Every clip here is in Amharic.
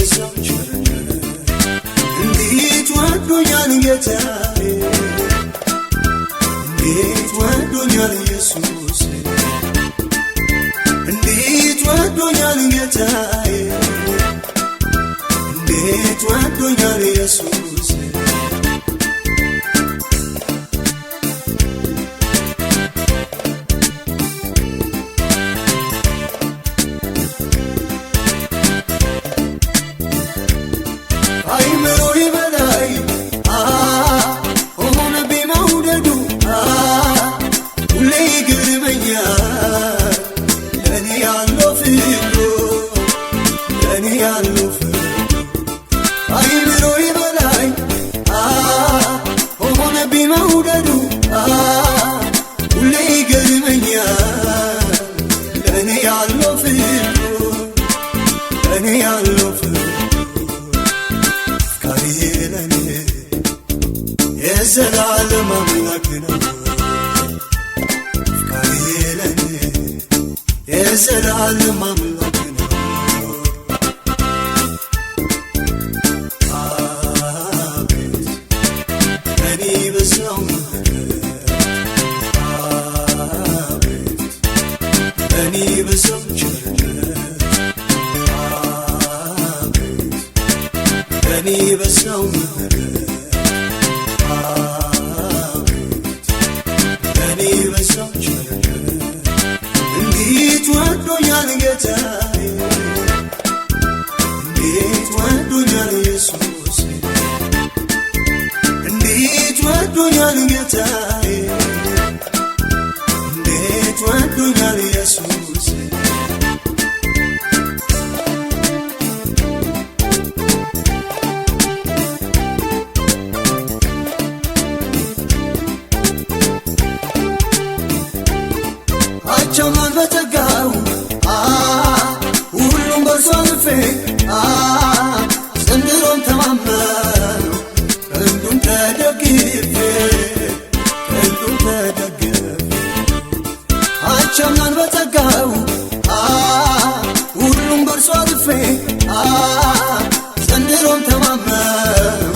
በሰው ቸርነት እንዴት ወዶኛል ጌታዬ እንዴት ወዶኛል ኢየሱስ እንዴት ወዶኛል ጌታዬ እንዴት ወዶኛል ኢየሱስ የዘላለም አምላክ ነው ፍቅርህ ለኔ የዘላለም አምላክ ነው አቤት ለኔ በሰው ምህረት አቤት ለኔ በሰው ቸርነት አቤት ለኔ በሰው ምህረት እንዴት ወዶኛል ጌታዬ እንዴት ወዶኛል ኢየሱስ እንዴት ወዶኛል ጌታዬ እንዴት ወዶኛል ኢየሱስ ቸማን በተጋው ሁሉም በርሷ ልፌ ዘንድሮም ተማመኑ እንዱም ተደግፌ ቸማን በተጋው ሁሉም በርሷ ልፌ ዘንድሮም ተማመኑ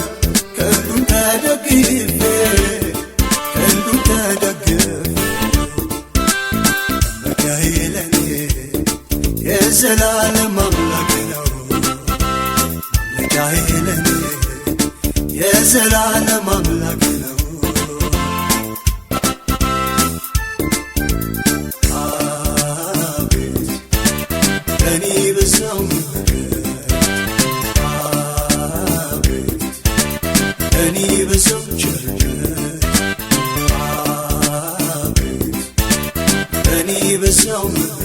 እንዱም ተደግፌ የዘላለም አምላክ ነው ለጋዬ ለኔ የዘላለም አምላክ ነው አቤት ለኔ በሰው ምህረት አቤት ለኔ በሰው ቸርነት አቤት ለኔ በሰው ምህረት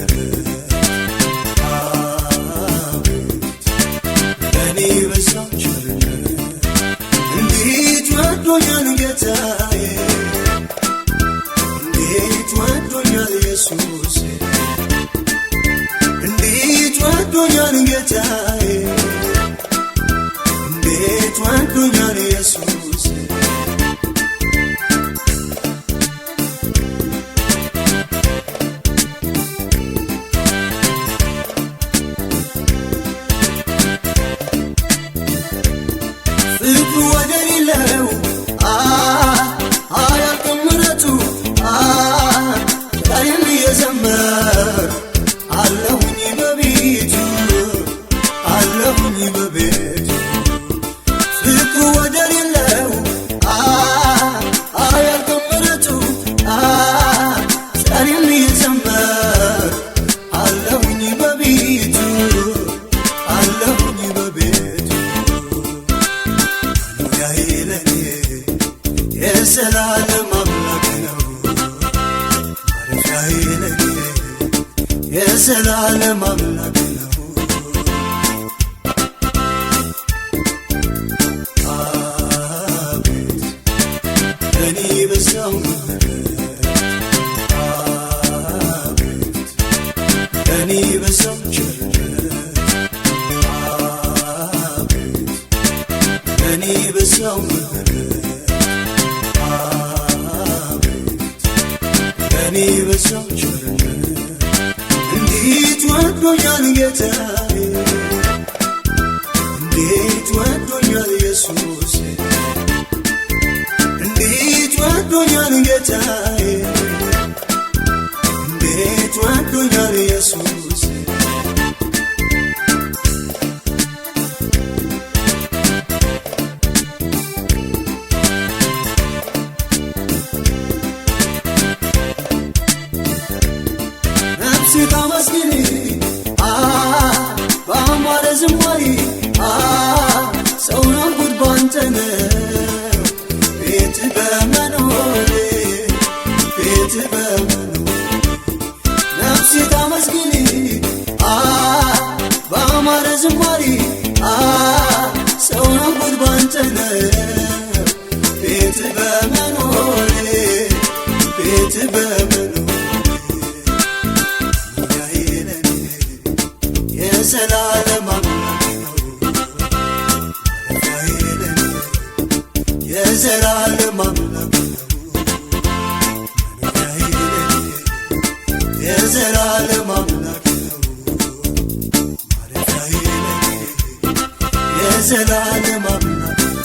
በሰው ቸርነት እንዴት ወዶኛል ጌታዬ እንዴት ወዶኛል ኢየሱስ እንዴት ወዶኛል ጌታዬ እንዴት ወዶኛል ኢየሱስ የዘላለም አምላክ ነው ማረፊያዬ ለኔ የዘላለም አምላክ ነው አቤት ለኔ በሰው ምህረት አቤት ለኔ በሰው ቸርነት አቤት ለኔ በሰው ምህረት ለኔ በሰው ቸርነት እንዴት ወዶኛል ጌታዬ ኢየሱስ እንዴት ወዶኛል ጌታዬ እንዴት ወዶኛል ኢየሱስ ነፍሴ ታመስግን በአማረ ዝማሬ ሰውን ጉድ ባንተ ነው ቤት በመኖሬ ቤት በመኖሬ ነፍሴ ታመስግን በአማረ ዝማሬ ሰውን ጉድ ባንተ ነው ቤት በመኖሬ ቤት በመኖሬ የዘላለም አምላክ ነው የዘላለም አምላክ ነው የዘላለም አምላክ ነው ማረፊያዬ የዘላለም አምላክ ነው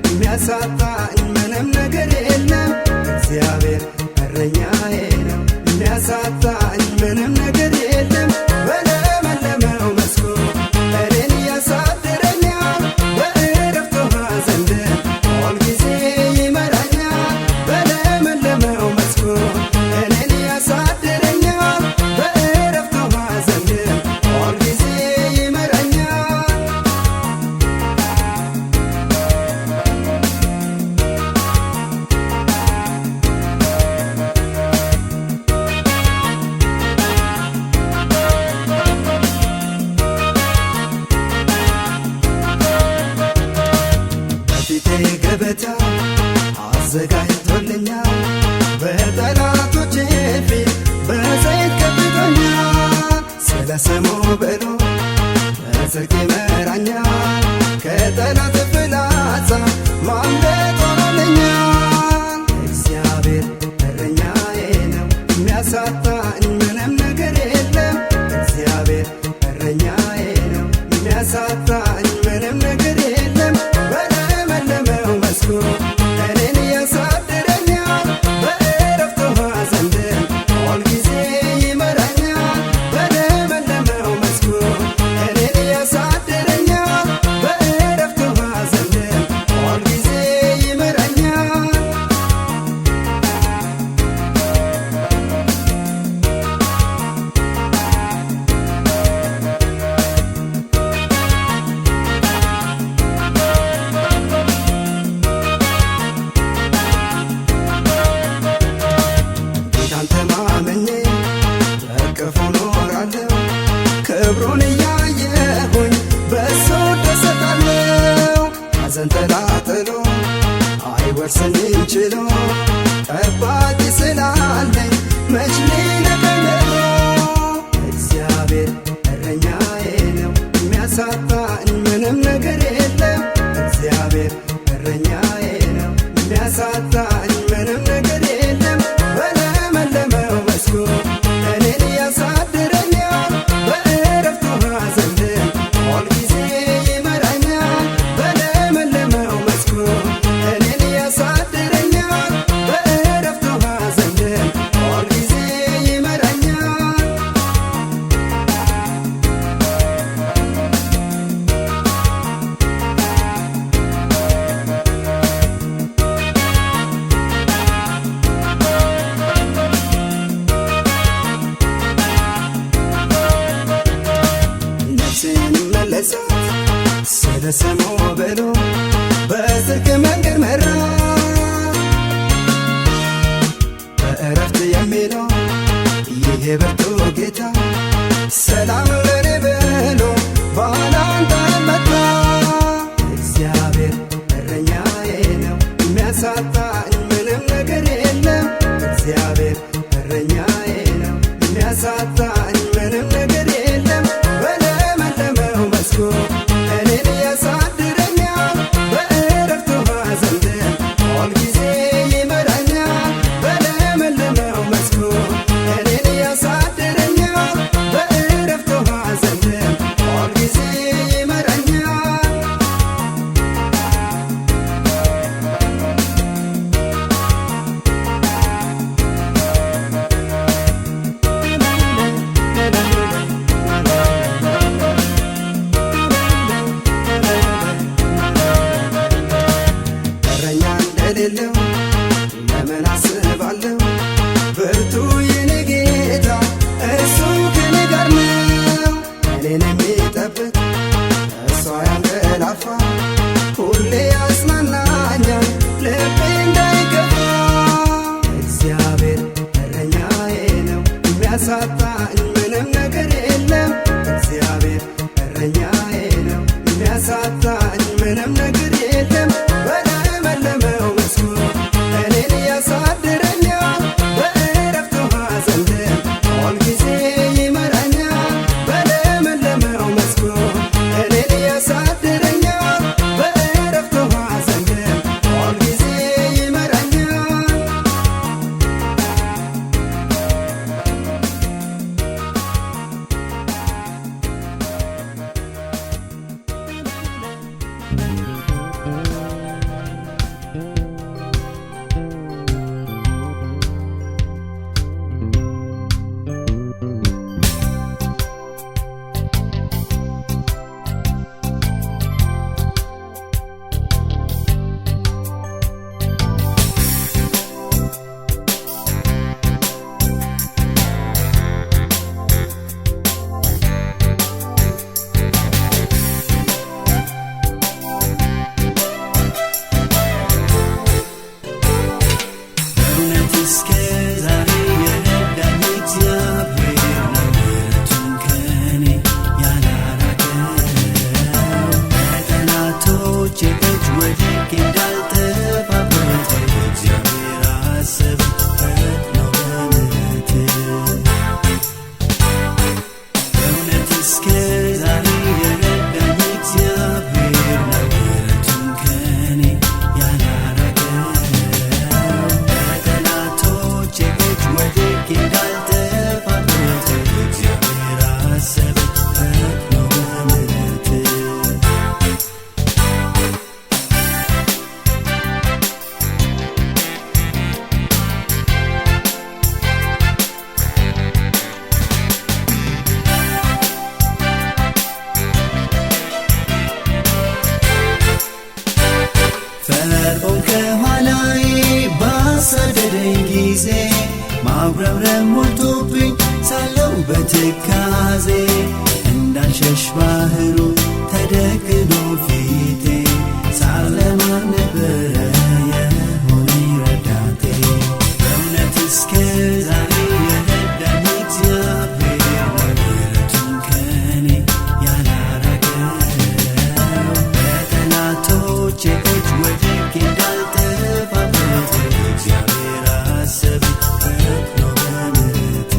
የሚያሳጣኝ ምንም ነገር የለም እግዚአብሔር እረኛዬ ነው የሚያሳጣኝ ምንም ነገር የለም በለመለመው መስኩ እኔን ያሳድረኛል በዕረፍቱ ውኃ ዘንድ ሁልጊዜ ይመራኛል በለመለመው መስኩ እኔን ያሳድረኛል በዕረፍቱ ውኃ ዘንድ ሁልጊዜ ይመራኛል ገበታ አዘጋጅቶልኛል በጠላቶቼ ፊት በዘይት ቀብቶኛል ስለ ስሙ ብሎ በጽድቅ ይመራኛል ከጠላት ፍላጻ ማምለጥ ሆኖልኛል እግዚአብሔር እረኛዬ ነው የሚያሳጣኝ ምንም ነገር የለም እግዚአብሔር እረኛዬ ነው የሚያሳጣኝ ምንም ነገር የለም በለመለመው መስኩ እኔን ያሳድረኛል በዕረፍቱ ውኃ ዘንድ ሁልጊዜ ይመራኛል በለመለመው መስኩ እኔን ያሳድረኛል በዕረፍቱ ውኃ ዘንድ ሁልጊዜ ይመራኛል ጌታን ተማምኜ በእቅፉ ኖራለሁ ክብሩን እያየሁኝ በእሱ እደሰታለሁ ሐዘን ተላጥሎ አይወርስኝም ችሎ ጠባቂ ስላለኝ መች ሊነቀኝ እግዚአብሔር እረኛዬ ነው የሚያሳጣኝ ምንም ነገር የለም እግዚአብሔር እረኛዬ ነው የሚያሳጣኝ ምንም ነገር የለም በለመለመው መስኩ እኔን ያሳድረኛል በዕረፍቱ ውኃ ዘንድ ሁልጊዜ ይመራኛል በለመለመው መስኩ እኔን ያሳድረኛል በዕረፍቱ ውኃ ዘንድ ሁልጊዜ ይመራኛል ወደ ስሙ ብሎ በጽድቅ መንገድ መራ። በእረፍት የሚለው ይሄ ብርቱ ጌታ ሰላም ለኔ ብሎ ባላንጣን መጣ። እግዚአብሔር እረኛዬ ነው፣ የሚያሳጣኝ ምንም ነገር የለም። እግዚአብሔር እረኛዬ ነው፣ የሚያሳጣኝ ምንም ነገር የለም። በለመለመው መስኩ እኔን ያሳድረኛል፣ በእረፍት ውኃ ዘንድ ሁልጊዜ ይመራኛል። በለመለመው መስኩ እኔን ያሳድረኛል፣ በእረፍት ውኃ ዘንድ ሁልጊዜ ይመራኛል። እረኛ እንደሌለው ለምን አስባለሁ? ብርቱ የኔ ጌታ እሱ ከኔ ጋር ነው። እኔን የሚጠብቅ እሱ አያንቀላፋ፣ ሁሌ ያጽናናኛል ልቤ እንዳይከፋ። እግዚአብሔር እረኛዬ ነው፣ የሚያሳጣኝ ምንም ነገር የለም። እግዚአብሔር እረኛዬ ነው፣ የሚያሳጣኝ ምንም ነገር የለም። በለመለመው መስኩ እኔን ያሳድረኛል፣ በእረፍት ውኃ ዘንድ ሁልጊዜ ይመራኛል። በለመለመው መስኩ እኔን ያሳድረኛል፣ በእረፍት ውኃ ዘንድ ሁልጊዜ ይመራኛል። እውነት እስከ ዛሬ የረዳኝ እግዚአብሔር ነው፣ ምሕረቱን ከኔ ያላራቀው። በጠላቶቼ እጅ ወድቄ እንዳልጠፋበት እግዚአብሔር አሰበኝ ፈጥኖ በምሕረቱ። እውነት እስከ ዛሬ የረዳኝ እግዚአብሔር ነው፣ ምሕረቱን ከኔ ያላራቀው። በጠላቶቼ እጅ ወድቄ እንዳልጠፋበት እግዚአብሔር አሰበኝ ፈጥኖ በምሕረቱ። ፈርዖን ከኋላዬ ባሳደደኝ ጊዜ ማጉረምረም ሞልቶብኝ ሳለው በትካዜ እንዳልሸሽ ባህሩ ተደቅኖ ፊቴ ሳለማን ነበረ የሆነኝ ረዳቴ። እውነት እስከ ዛሬ የረዳኝ እግዚአብሔር ነው፣ ምሕረቱን ከኔ ያላራቀው። በጠላቶቼ እጅ ወድቄ እንዳልጠፋበት እግዚአብሔር አሰበኝ ፈጥኖ በምሕረቱ።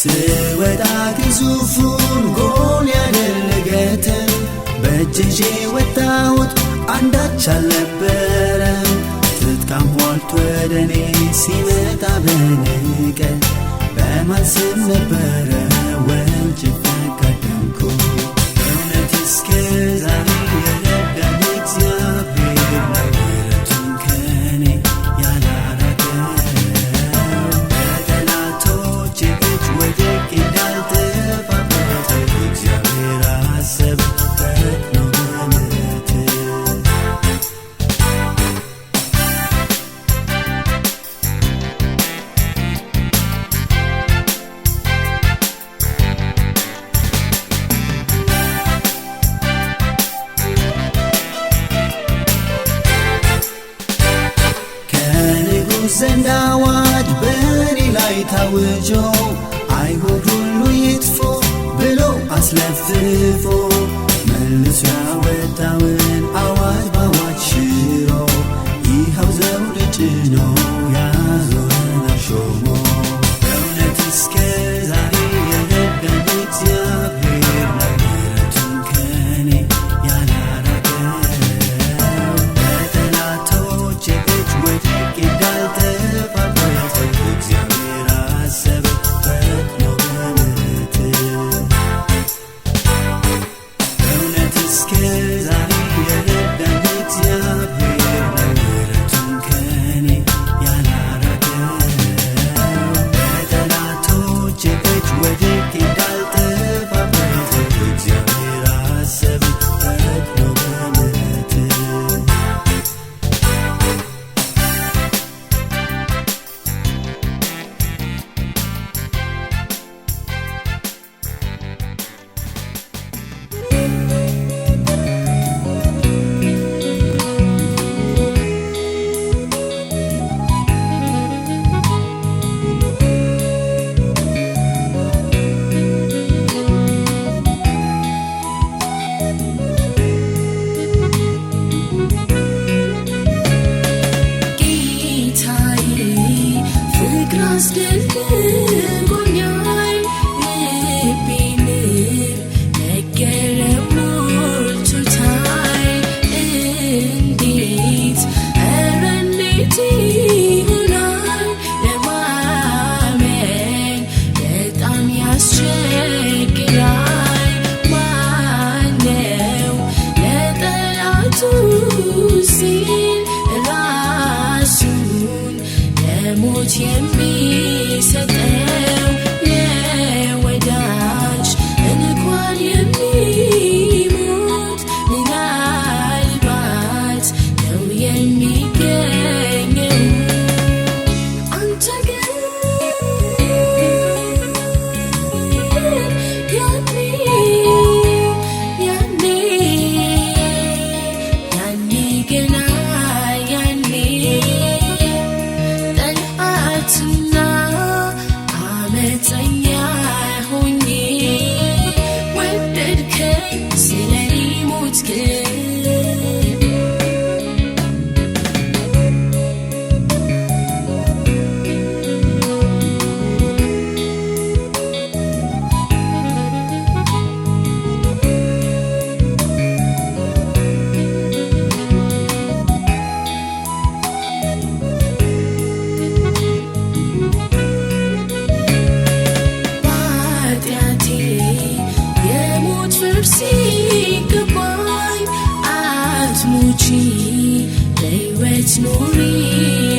ስወጣ ግዙፉን ጎልያድን ልገጥም በእጅ ይዤ ወጣሁት፣ አንዳች አልነበረም። ትጥቅ አሟልቶ ወደ እኔ ሲመጣ በንቀት በማን ስም ነበረ ወንጭፍ ቀደምኩ። እውነት እስከ ዛሬ የረዳኝ እግዚአብሔር ነው፣ ምሕረቱን ከኔ ያላራቀው። በጠላቶቼ እጅ ወድቄ እንዳልጠፋበት እግዚአብሔር በንጉሥ ዘንድ አዋጅ በእኔ ላይ ታውጆ አይሁድ ሁሉ ይጥፉ ብሎ አስለፍፎ መልሶ ያወጣውን አዋጅ በአዋጅ ሽሮ ይኸው ዘውድ ጭኖ ያዞረናል ሾሞ በእውነት እስከ ዛሬ የረዳኝ እግዚአብሔር ምሕረቱን ከኔ ያላራቀው በጠላቶቼ እጅ ወድቄ እንዳልጠፋበት እግዚአብሔር አሰበ ፈጥኖ በምሕረት በእውነት እስከ ዛሬ የረዳኝ እግዚአብሔር ምሕረቱን ከኔ ያላራቀው በጠላቶቼ እጅ ወድቄ እንዳልጠፋበት እግዚአብሔር አሰበ ፈጥኖ በምሕረት አስደንቆኛል ልቤንም መገረም ሞልቶታል። እንዴት ኧረ እንዴት ይሆናል ለማመን በጣም ያስቸግራል። ማነው ለጠላቱ ሲል ራሱን ለሞት የሚሰጠው ለወዳጅ እንኳን የሚሞት ምናልባት ነው የሚገኘው። አንተ ግን ያኔ ገና ያኔ ጠላትና አመፀኛ ሆኜ ወደድከኝ ስለኔ ሞትክልኝ። በኃጢአቴ የሞት ፍርድ ሲገባኝ አትሙቺ በሕይወት ኑሪ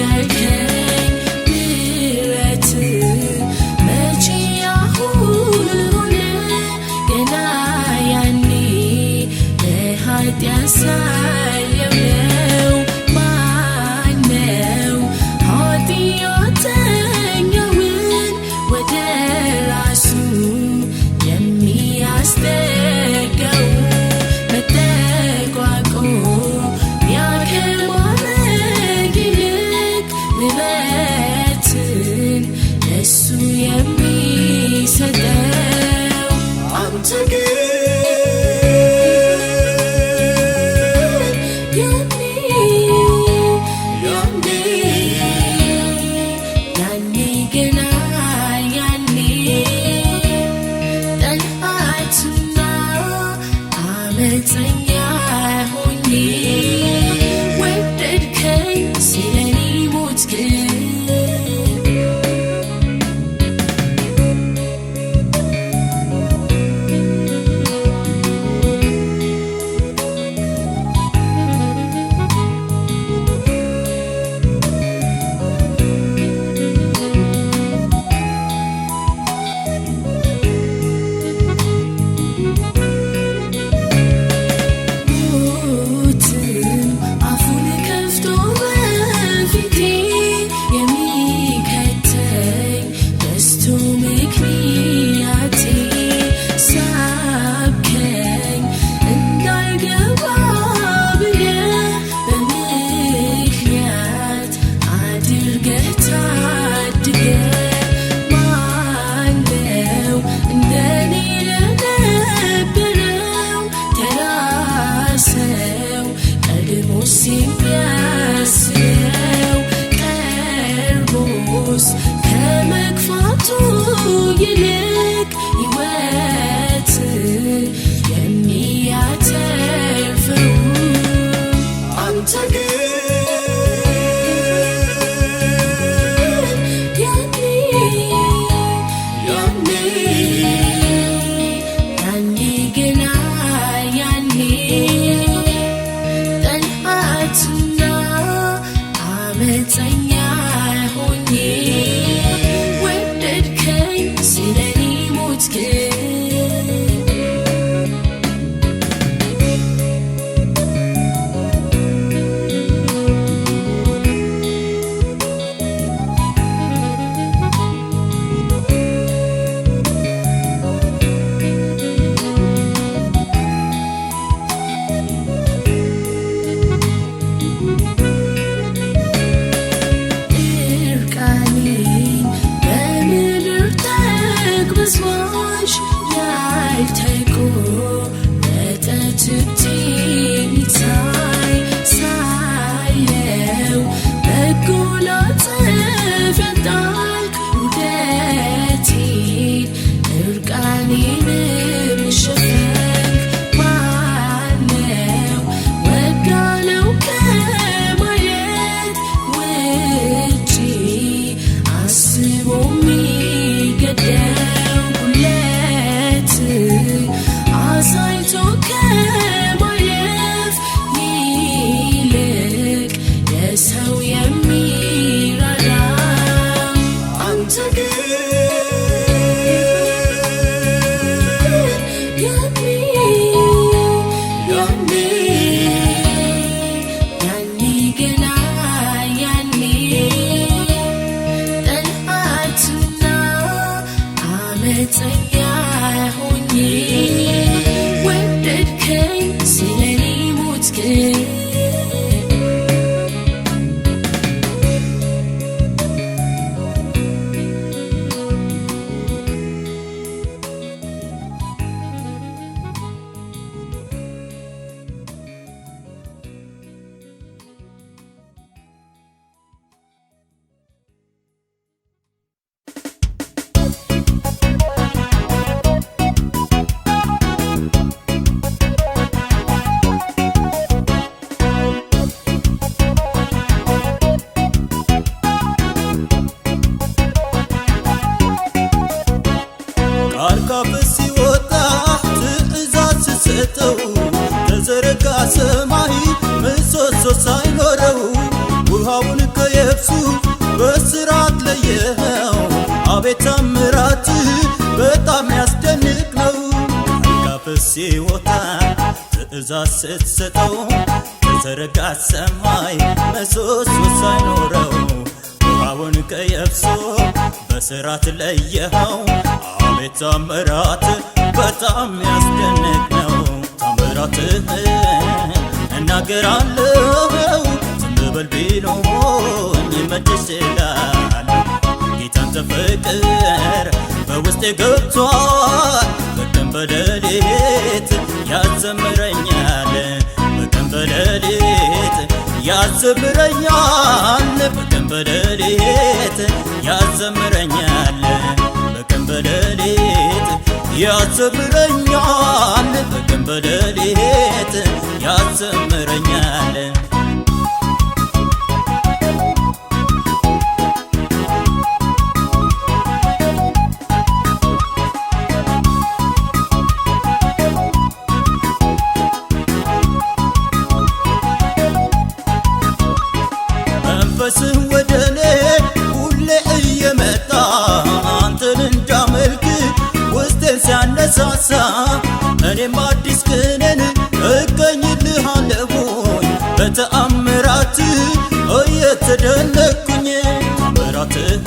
ያልከኝ ምሕረትህ መቼ አሁን ሆነ? ገና ያኔ በኃጢአት ሳለሁ ማነው ኃጢአተኛውን ወደ ራሱ የሚያስጠጋው? መጠቋቆሚያ ከማድረግ ይልቅ ምሕረትን ለእሱ የሚሰጠው አንተ ግን ያኔ ገና ያኔ ጠላትና አመፀኛ ሆኜ ወደድከኝ ስለኔ ሞትክልኝ። ከየብሱ በስራት ለየኸው አቤት ታምራት በጣም ያስደንቅ ነው። ካፍህ ሲወጣ ትእዛዝ ስትሰጠው ተዘረጋ ሰማይ ምሰሶ ሳይኖረው ውሃውን ከየብሱ በስራት ለየኸው አቤት ታምራት በጣም ያስደንቅ ነው። ታምራትህን እናገራለሁ ዝም በል ቢሉኝ መች እችላለሁ። ጌታንተ ፍቅር በውስጤ ገብቷል በቀን በሌሊት ያዘምረኛል በቀን በሌሊት ያዘምረኛል በቀን በሌሊት ያዘምረኛል በቀን በሌሊት ያዘምረኛል በቀን በሌሊት ያዘምረኛል። መንፈስህ ወደኔ ሁሌ እየመጣ አንተን እንዳመልክ ውስጤን ሲያነሳሳ እኔም አዲስ ቅኔን እገኝልሃለሁኝ በተአምራት እየተደነቅኩኝ ታምራትህን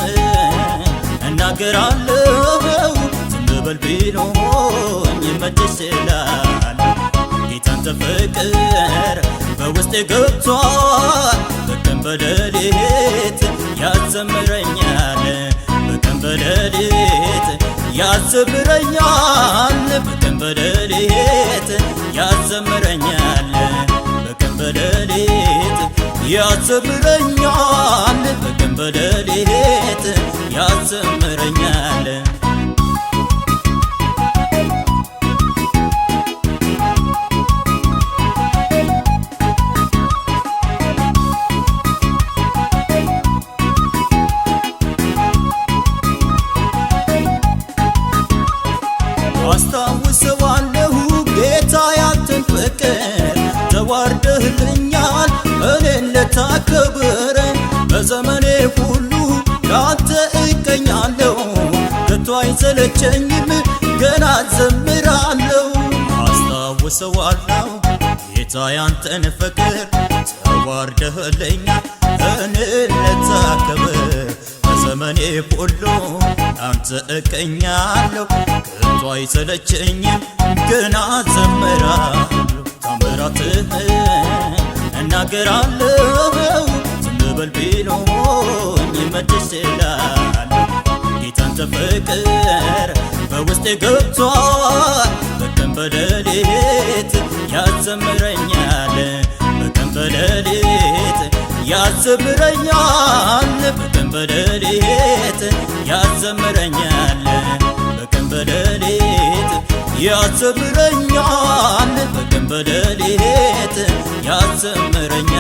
እናገራለሁ ዝም በል ቢሉኝ መች እችላለሁ። ጌታንተ ፍቅር በውስጤ ገብቷል በቀን በሌሊት ያዘምረኛል በቀን በሌሊት ያዘምረኛል በቀን በሌሊት ያዘምረኛል በቀን በሌሊት ያዘምረኛል በቀን በሌሊት ያዘምረኛል። አስታውሰዋለሁ ጌታ ያንተን ፍቅር ተዋርደህልኛል እኔን ልታከብር በዘመኔ ሁሉ ላንተ እቀኛለሁ ከቶ አይሰለቸኝም ገና ዘምራለሁ። አስታውሰዋለሁ ጌታ ያንተን ፍቅር ተዋርደህልኛል እኔን ልታከብር በዘመኔ ሁሉ ላንተ እቀኛለሁ ከቶ አይሰለቸኝም ገና ዘምራለሁ። ታምራትህን እናገራለሁ ዝም በል ቢሉኝ መች እችላለሁ። ጌታንተ ፍቅር በውስጤ ገብቷል በቀን በሌሊት ያዘምረኛል በቀን በሌሊት ያዘምረኛል በቀን በሌሊት ያዘምረኛል በቀን በሌሊት ያዘምረኛል በቀን በሌሊት ያዘምረኛል።